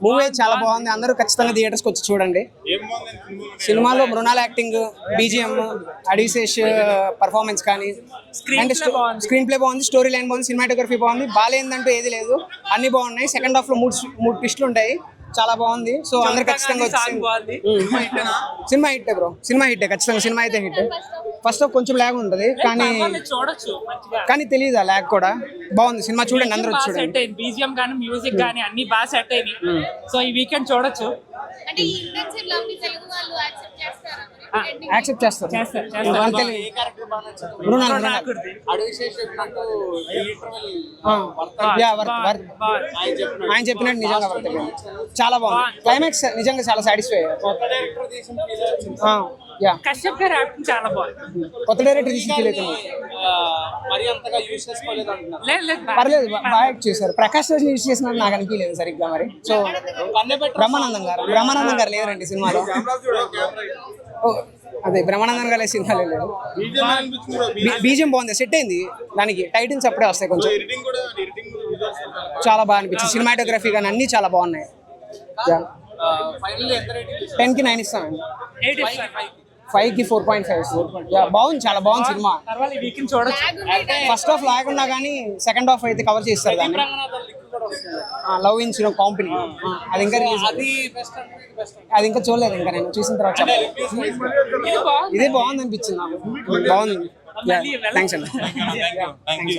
Movie చాలా బాగుంది, అందరూ ఖచ్చితంగా థియేటర్స్కి వచ్చి చూడండి. సినిమాలో మృణాల్ యాక్టింగ్, బీజిఎం, అడిశేష్ పర్ఫార్మెన్స్ కానీ, అంటే స్క్రీన్ ప్లే బాగుంది, స్టోరీ లైన్ బాగుంది, సినిమాటోగ్రఫీ బాగుంది, బాగాలేదంటూ ఏది లేదు, అన్ని బాగున్నాయి. సెకండ్ హాఫ్ లో మూడు ట్విస్టులు ఉంటాయి, చాలా బాగుంది. సో అందరు ఖచ్చితంగా వచ్చి cinema hit bro, cinema hit ఖచ్చితంగా, సినిమా అయితే హిట్. ఫస్ట్ హాఫ్ కొంచెం ల్యాగ్ ఉంటుంది కానీ తెలియదు ఆ ల్యాగ్ కూడా. బాగుంది సినిమా, చూడండి అందరూ వచ్చి చూడండి. బీజిఎం గానీ మ్యూజిక్ గానీ అన్ని బాగా సెట్ అయ్యి, సో ఈ వీకెండ్ చూడొచ్చు. యాక్సెప్ట్ చేస్తారు. ఆయన చెప్పినట్టు నిజంగా చాలా బాగుంది. క్లైమాక్స్ నిజంగా చాలా సాటిస్ఫై. కశ్యప్ గారి యాక్టింగ్ చాలా బాగుంది. కొత్త డైరెక్టర్ తీసి పర్లేదు, బాగా యాక్ట్ చేశారు. ప్రకాష్ రాజ్ యూజ్ చేసినట్టు నాకు అనిపించలేదు సరిగ్గా మరి. సో బ్రహ్మానందం గారు లేరండి సినిమాలో. అదే బ్రహ్మానందం గారి సినిమాలో లేదు. బీజియం బాగుంది, సెట్ అయింది దానికి. టైటిల్స్ అప్పుడే వస్తాయి కొంచెం. చాలా బాగా అనిపించింది, సినిమాటోగ్రఫీ కానీ అన్ని చాలా బాగున్నాయి. 10కి 9 ఇస్తానండి, 5కి 4.5. బాగుంది, చాలా బాగుంది సినిమా. ఫస్ట్ హాఫ్ లేకుండా కానీ సెకండ్ హాఫ్ అయితే కవర్ చేస్తారు దాన్ని. లవ్ ఇన్ సినిమా కంపెనీ, అది ఇంకా అది ఇంకా చూడలేదు, ఇంకా నేను చూసిన తర్వాత ఇదే బాగుంది అనిపించింది నాకు. బాగుంది, థ్యాంక్స్ అండి.